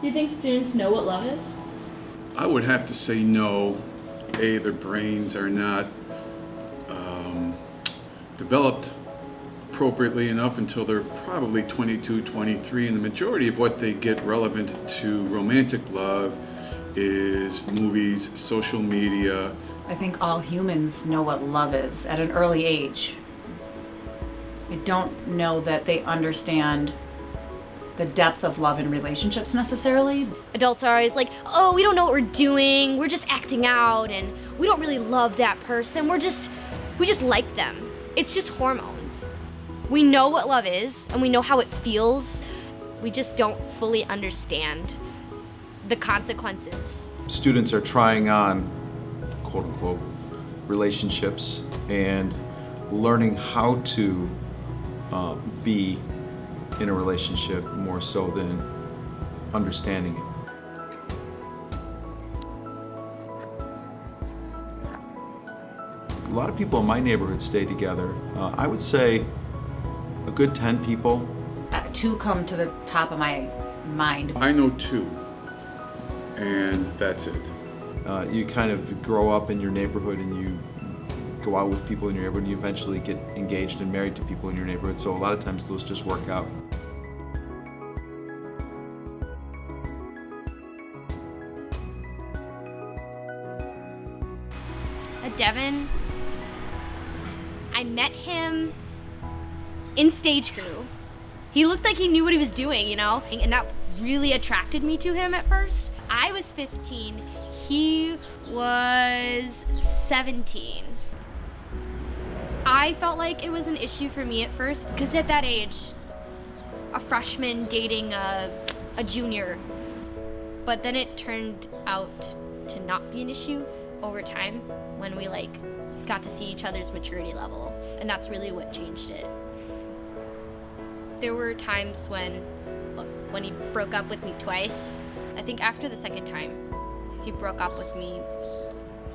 Do you think students know what love is? I would have to say no. A, their brains are not developed appropriately enough until they're probably 22, 23, and the majority of what they get relevant to romantic love is movies, social media. I think all humans know what love is at an early age. I don't know that they understand the depth of love in relationships necessarily. Adults are always like, oh, we don't know what we're doing, we're just acting out, and we don't really love that person, we just like them. It's just hormones. We know what love is, and we know how it feels, we just don't fully understand the consequences. Students are trying on, quote unquote, relationships and learning how to be in a relationship more so than understanding it. A lot of people in my neighborhood stay together. I would say a good 10 people. Two come to the top of my mind. I know two, and that's it. You kind of grow up in your neighborhood and you go out with people in your neighborhood and you eventually get engaged and married to people in your neighborhood. So a lot of times those just work out. Devin, I met him in stage crew. He looked like he knew what he was doing, you know? And that really attracted me to him at first. I was 15, he was 17. I felt like it was an issue for me at first, because at that age, a freshman dating a junior. But then it turned out to not be an issue over time when we got to see each other's maturity level, and that's really what changed it. There were times when he broke up with me twice. I think after the second time, he broke up with me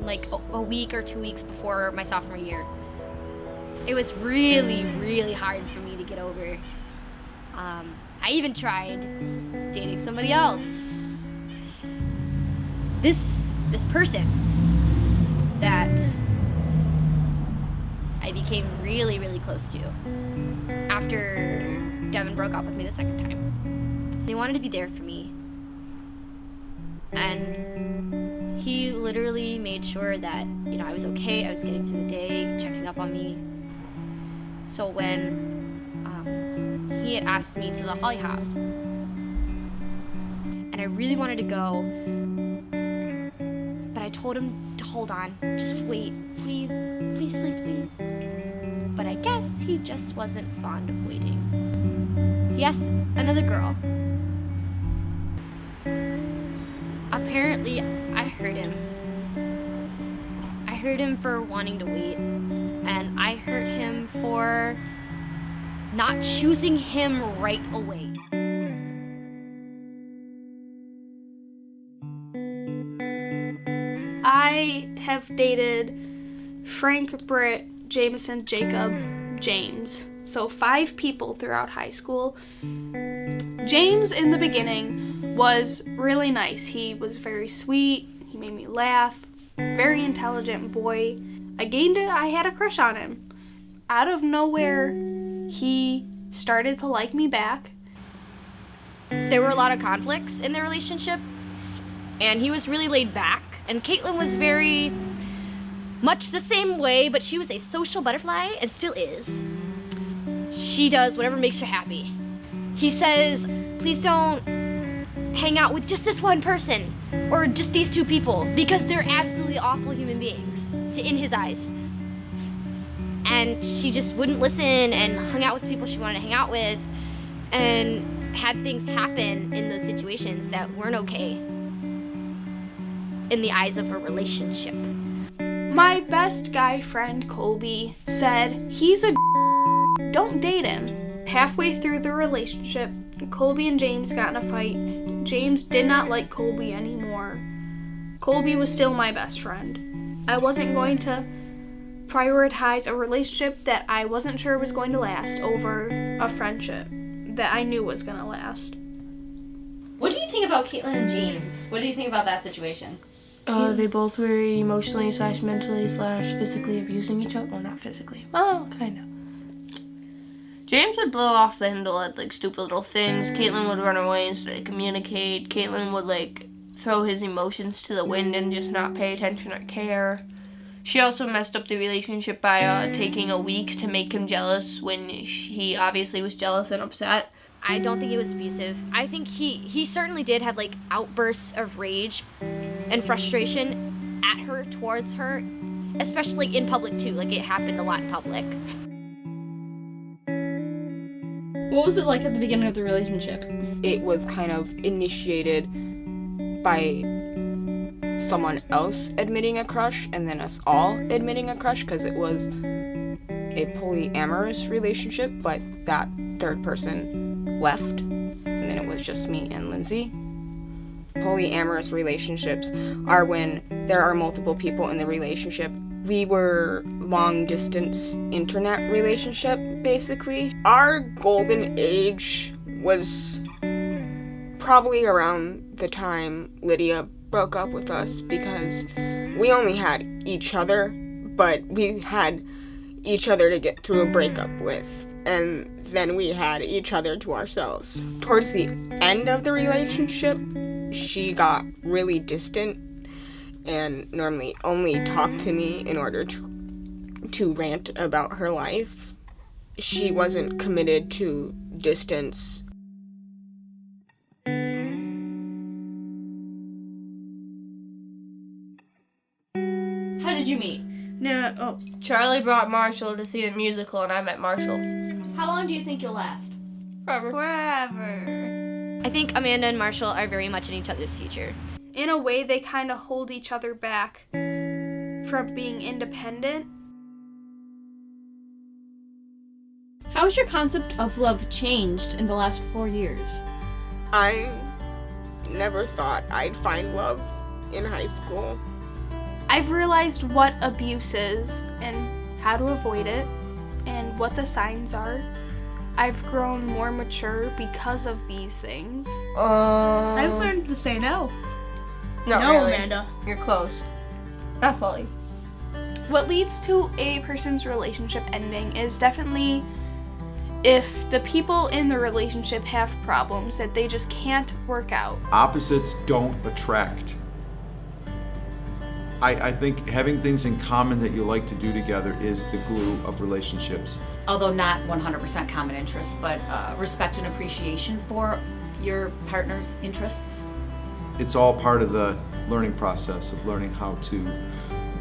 like a week or 2 weeks before my sophomore year. It was really, really hard for me to get over. I even tried dating somebody else. This person that I became really, really close to after Devin broke up with me the second time. He wanted to be there for me. And he literally made sure that, I was okay, I was getting through the day, checking up on me. So when he had asked me to the Holly Hop, and I really wanted to go, but I told him to hold on, just wait, please, please, please, please. But I guess he just wasn't fond of waiting. He asked another girl. Apparently, I hurt him. I hurt him for wanting to wait, and I hurt him for not choosing him right away. I have dated Frank, Britt, Jameson, Jacob, James. So 5 people throughout high school. James in the beginning was really nice. He was very sweet. He made me laugh. Very intelligent boy. I had a crush on him. Out of nowhere, he started to like me back. There were a lot of conflicts in their relationship, and he was really laid back. And Caitlin was very much the same way, but she was a social butterfly and still is. She does whatever makes her happy. He says, please don't hang out with just this one person or just these 2 people because they're absolutely awful human beings in his eyes. And she just wouldn't listen and hung out with the people she wanted to hang out with and had things happen in those situations that weren't okay in the eyes of a relationship. My best guy friend, Colby, said, he's a don't date him. Halfway through the relationship, Colby and James got in a fight. James did not like Colby anymore. Colby was still my best friend. I wasn't going to prioritize a relationship that I wasn't sure was going to last over a friendship that I knew was going to last. What do you think about Caitlin and James? What do you think about that situation? They both were emotionally / mentally / physically abusing each other. Well, not physically. Well, kind of. James would blow off the handle at like stupid little things. Caitlin would run away instead of communicate. Caitlin would like throw his emotions to the wind and just not pay attention or care. She also messed up the relationship by taking a week to make him jealous when he obviously was jealous and upset. I don't think it was abusive. I think he certainly did have like outbursts of rage and frustration at her, towards her, especially in public too. Like it happened a lot in public. What was it like at the beginning of the relationship? It was kind of initiated by someone else admitting a crush and then us all admitting a crush, because it was a polyamorous relationship, but that third person left, and then it was just me and Lindsay. Polyamorous relationships are when there are multiple people in the relationship. We were long distance internet relationship, basically. Our golden age was probably around the time Lydia broke up with us, because we only had each other, but we had each other to get through a breakup with, and then we had each other to ourselves. Towards the end of the relationship, she got really distant and normally only talked to me in order to rant about her life. She wasn't committed to distance. How did you meet? No, Charlie brought Marshall to see the musical, and I met Marshall. How long do you think you'll last? Forever. I think Amanda and Marshall are very much in each other's future. In a way, they kind of hold each other back from being independent. How has your concept of love changed in the last 4 years? I never thought I'd find love in high school. I've realized what abuse is and how to avoid it and what the signs are. I've grown more mature because of these things. I've learned to say no. Not No, really. Amanda. You're close. Not fully. What leads to a person's relationship ending is definitely if the people in the relationship have problems that they just can't work out. Opposites don't attract. I think having things in common that you like to do together is the glue of relationships. Although not 100% common interests, but respect and appreciation for your partner's interests. It's all part of the learning process of learning how to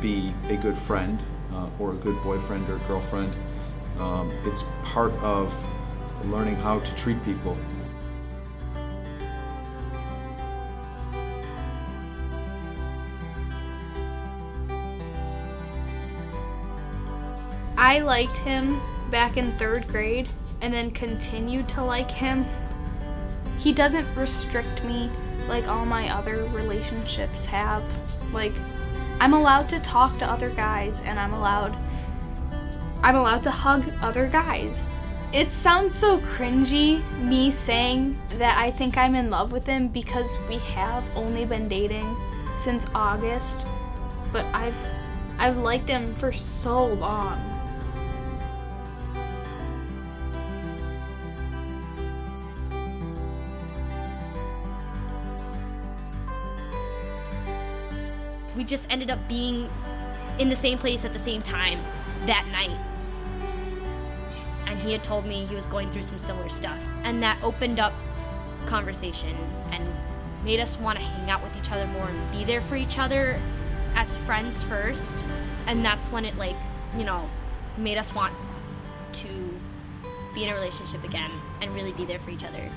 be a good friend or a good boyfriend or girlfriend. It's part of learning how to treat people. I liked him back in 3rd grade and then continued to like him. He doesn't restrict me like all my other relationships have. Like, I'm allowed to talk to other guys and I'm allowed to hug other guys. It sounds so cringy, me saying that I think I'm in love with him because we have only been dating since August, but I've liked him for so long. We just ended up being in the same place at the same time that night. And he had told me he was going through some similar stuff. And that opened up conversation and made us want to hang out with each other more and be there for each other as friends first. And that's when it, like, you know, made us want to be in a relationship again and really be there for each other.